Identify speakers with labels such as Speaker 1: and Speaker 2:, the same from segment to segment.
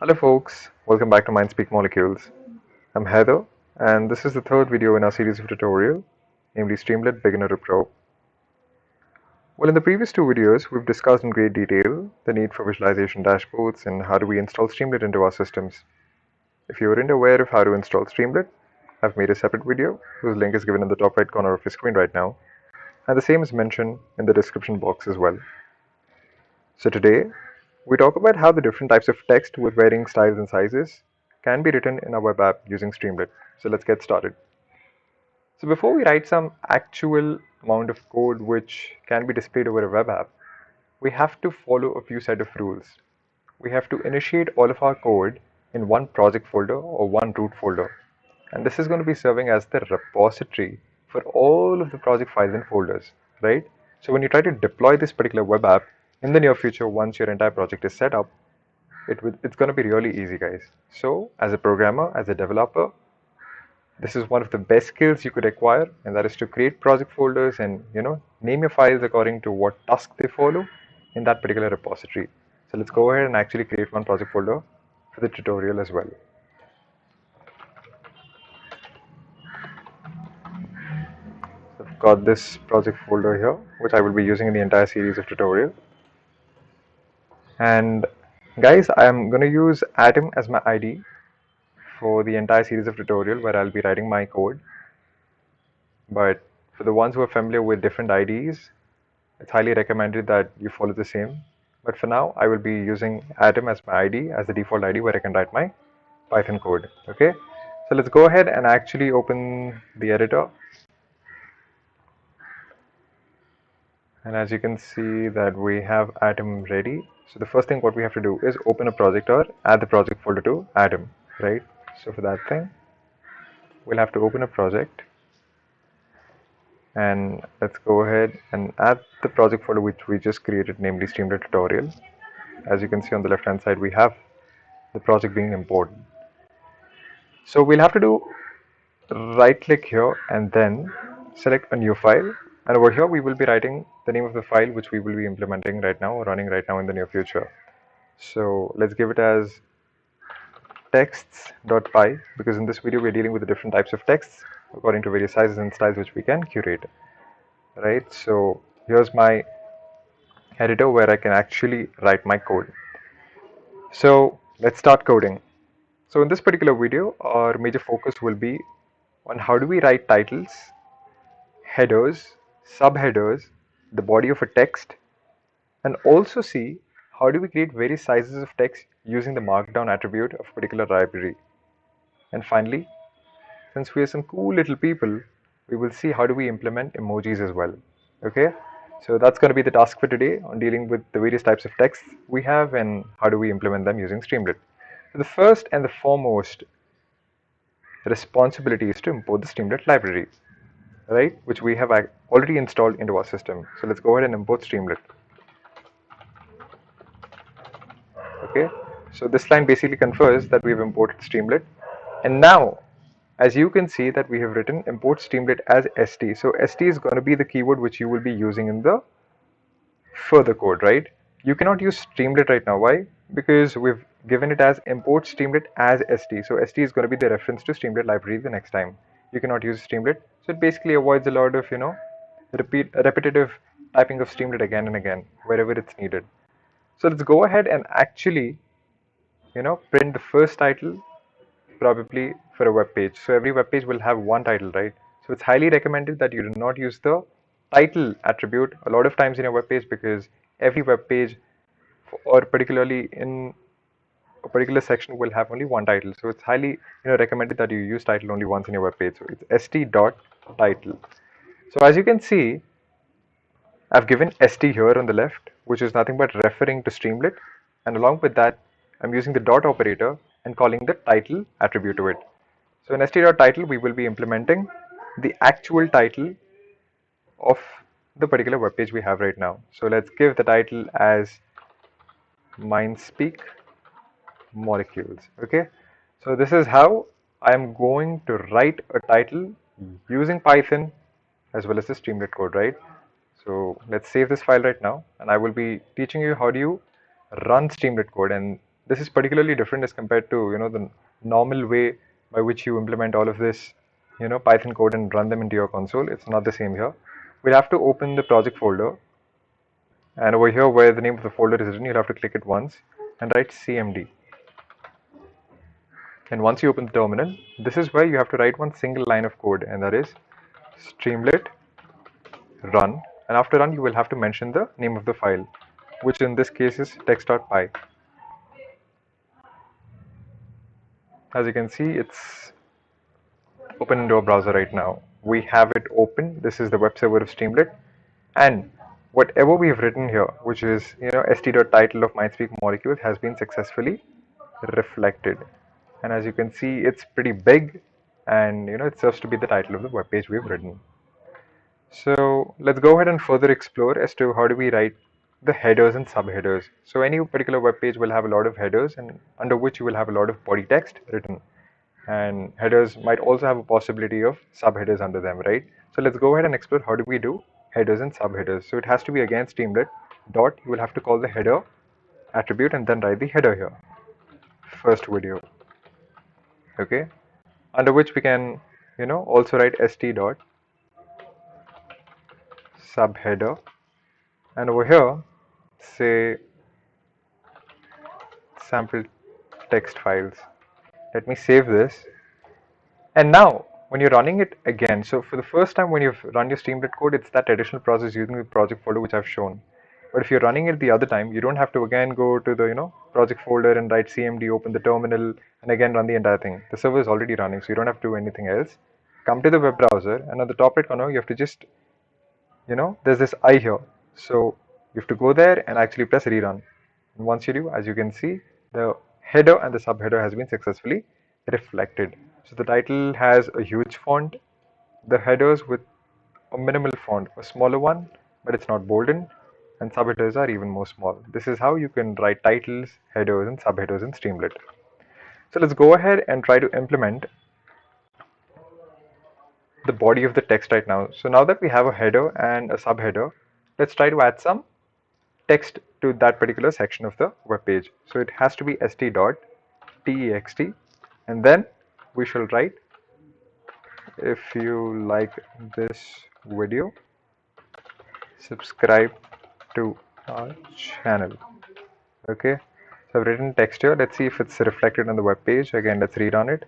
Speaker 1: Hello folks, welcome back to Mindspeak Molecules. I'm Heather, and this is the third video in our series of tutorial, namely Streamlit Beginner to Pro. Well, in the previous two videos, we've discussed in great detail the need for visualization dashboards and how do we install Streamlit into our systems. If you weren't aware of how to install Streamlit, I've made a separate video whose link is given in the top right corner of your screen right now, and the same is mentioned in the description box as well. So today, we talk about how the different types of text with varying styles and sizes can be written in a web app using Streamlit. So let's get started. So before we write some actual amount of code which can be displayed over a web app, we have to follow a few set of rules. We have to initiate all of our code in one project folder or one root folder. And this is going to be serving as the repository for all of the project files and folders, right? So when you try to deploy this particular web app in the near future, once your entire project is set up, it's going to be really easy, guys. So as a programmer, as a developer, this is one of the best skills you could acquire, and that is to create project folders and name your files according to what task they follow in that particular repository. So let's go ahead and actually create one project folder for the tutorial as well. So I've got this project folder here, which I will be using in the entire series of tutorial. And guys, I'm going to use Atom as my ID for the entire series of tutorial where I'll be writing my code. But for the ones who are familiar with different IDs, it's highly recommended that you follow the same. But for now, I will be using Atom as my ID, as the default ID where I can write my Python code. Okay, so let's go ahead and actually open the editor. And as you can see that we have Atom ready. So the first thing what we have to do is open a project or add the project folder to Atom, right? So for that thing, we'll have to open a project. And let's go ahead and add the project folder which we just created, namely Streamlit tutorial. As you can see on the left hand side, we have the project being imported. So we'll have to do right click here and then select a new file, and over here we will be writing the name of the file which we will be implementing right now or running right now in the near future. So let's give it as texts.py, because in this video we're dealing with the different types of texts according to various sizes and styles which we can curate, right? So here's my editor where I can actually write my code. So let's start coding. So in this particular video, our major focus will be on how do we write titles, headers, subheaders, the body of a text, and also see how do we create various sizes of text using the Markdown attribute of a particular library. And finally, since we are some cool little people, we will see how do we implement emojis as well. Okay, so that's going to be the task for today on dealing with the various types of texts we have and how do we implement them using Streamlit. So the first and the foremost responsibility is to import the Streamlit library, right, which we have already installed into our system. So let's go ahead and import Streamlit. Okay, so this line basically confers that we've imported Streamlit, and now as you can see that we have written import Streamlit as st. So st is going to be the keyword which you will be using in the further code, right? You cannot use Streamlit right now. Why? Because we've given it as import Streamlit as st. So st is going to be the reference to Streamlit library the next time. You cannot use Streamlit. So it basically avoids a lot of, repetitive typing of Streamlit again and again wherever it's needed. So let's go ahead and actually, print the first title probably for a web page. So every web page will have one title, right? So it's highly recommended that you do not use the title attribute a lot of times in a web page, because every web page or particularly in a particular section will have only one title. So it's highly recommended that you use title only once in your web page. So it's st.title. So as you can see, I've given st here on the left, which is nothing but referring to Streamlit, and along with that I'm using the dot operator and calling the title attribute to it. So in st.title we will be implementing the actual title of the particular web page we have right now. So let's give the title as Mindspeak Molecules. Okay, so this is how I'm going to write a title using Python as well as the Streamlit code, right? So let's save this file right now, and I will be teaching you how do you run Streamlit code, and This is particularly different as compared to, the normal way by which you implement all of this, Python code and run them into your console. It's not the same here. We'll have to open the project folder, and over here where the name of the folder is written, you'll have to click it once and write cmd. And once you open the terminal, this is where you have to write one single line of code, and that is Streamlit run. And after run, you will have to mention the name of the file, which in this case is text.py. As you can see, it's open into a browser right now. We have it open. This is the web server of Streamlit, and whatever we have written here, which is st.title of Mindspeak Molecules, has been successfully reflected. And as you can see, it's pretty big, and it serves to be the title of the web page we've written. So let's go ahead and further explore as to how do we write the headers and subheaders. So any particular web page will have a lot of headers, and under which you will have a lot of body text written, and headers might also have a possibility of subheaders under them, right? So let's go ahead and explore how do we do headers and subheaders. So it has to be again Streamlit dot, you will have to call the header attribute and then write the header here, first video, okay, under which we can also write st dot subheader, and over here say sample text files. Let me save this. And now when you're running it again, so for the first time when you've run your Streamlit code, it's that additional process using the project folder which I've shown. But if you're running it the other time, you don't have to again go to the project folder and write cmd, open the terminal, and again run the entire thing. The server is already running, so you don't have to do anything else. Come to the web browser, and at the top right corner you have to just there's this I here, so you have to go there and actually press rerun. And once you do, as you can see, the header and the subheader has been successfully reflected. So the title has a huge font, the headers with a minimal font, a smaller one, but it's not bolden, and subheaders are even more small. This is how you can write titles, headers, and subheaders in Streamlit. So let's go ahead and try to implement the body of the text right now. So now that we have a header and a subheader, let's try to add some text to that particular section of the web page. So it has to be st.text, and then we shall write, if you like this video, subscribe to our channel. Okay, so I've written text here. Let's see if it's reflected on the web page. Again, let's rerun it.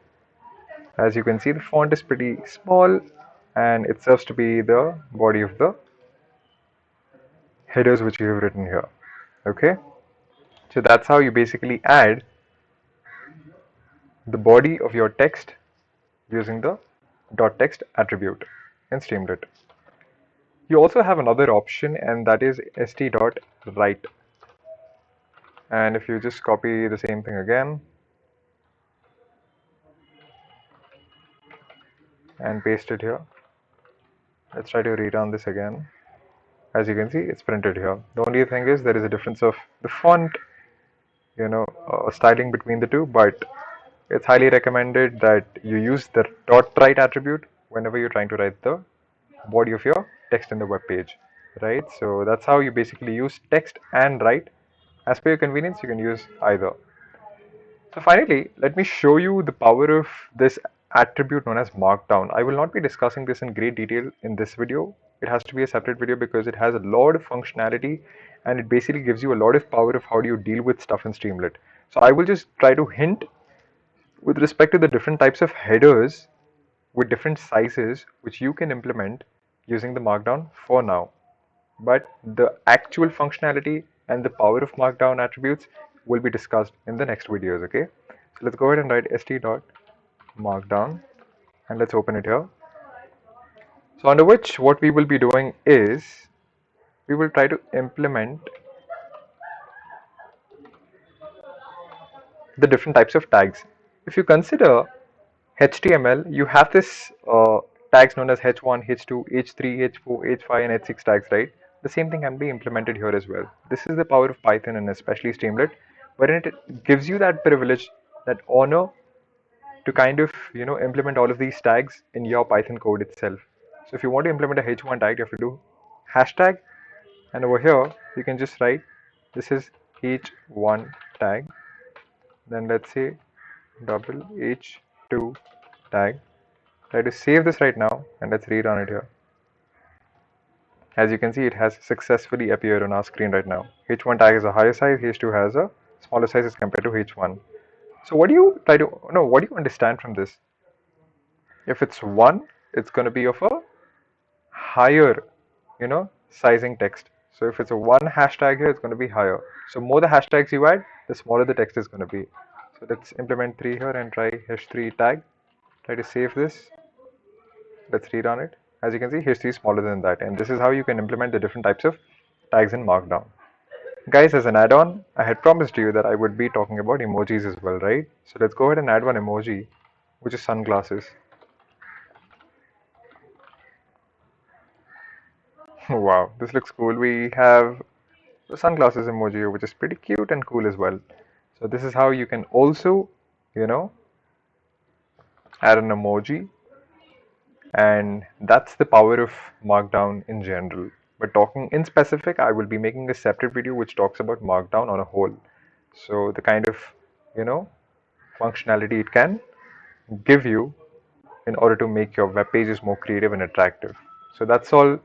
Speaker 1: As you can see, the font is pretty small, and it serves to be the body of the headers which you have written here. Okay, so that's how you basically add the body of your text using the .text attribute in Streamlit. You also have another option, and that is st.write. And if you just copy the same thing again and paste it here, let's try to rerun this again. As you can see, it's printed here. The only thing is there is a difference of the font, styling between the two, but it's highly recommended that you use the .write attribute whenever you're trying to write the body of your text in the web page, right? So that's how you basically use text and write. As per your convenience, you can use either. So finally, let me show you the power of this attribute known as Markdown. I will not be discussing this in great detail in this video. It has to be a separate video because it has a lot of functionality, and it basically gives you a lot of power of how do you deal with stuff in Streamlit. So I will just try to hint with respect to the different types of headers with different sizes which you can implement using the Markdown for now. But the actual functionality and the power of Markdown attributes will be discussed in the next videos, okay? So let's go ahead and write st.markdown, and let's open it here. So under which what we will be doing is we will try to implement the different types of tags. If you consider HTML, you have this tags known as h1, h2, h3, h4, h5, and h6 tags, right? The same thing can be implemented here as well. This is the power of Python, and especially Streamlit, wherein it gives you that privilege, that honor to kind of implement all of these tags in your Python code itself. So if you want to implement a h1 tag, you have to do hashtag, and over here you can just write this is h1 tag, then let's say double h2 tag. Try to save this right now and let's rerun it here. As you can see, it has successfully appeared on our screen right now. h1 tag is a higher size, h2 has a smaller size as compared to h1. So what do you what do you understand from this? If it's 1, it's going to be of a higher, sizing text. So if it's a 1 hashtag here, it's going to be higher. So more the hashtags you add, the smaller the text is going to be. So let's implement 3 here and try h3 tag. Try to save this. Let's rerun it. As you can see, h3 is smaller than that. And this is how you can implement the different types of tags in Markdown. Guys, as an add-on, I had promised you that I would be talking about emojis as well, right? So let's go ahead and add one emoji, which is sunglasses. Wow, this looks cool. We have the sunglasses emoji here, which is pretty cute and cool as well. So this is how you can also, add an emoji, and that's the power of Markdown in general. But talking in specific, I will be making a separate video which talks about Markdown on a whole. So the kind of, functionality it can give you in order to make your web pages more creative and attractive. So that's all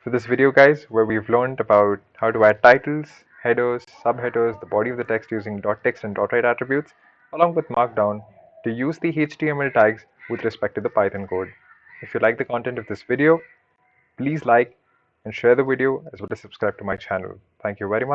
Speaker 1: for this video, guys, where we've learned about how to add titles, headers, subheaders, the body of the text using .text and .write attributes, along with Markdown to use the HTML tags with respect to the Python code. If you like the content of this video, please like and share the video as well as subscribe to my channel. Thank you very much.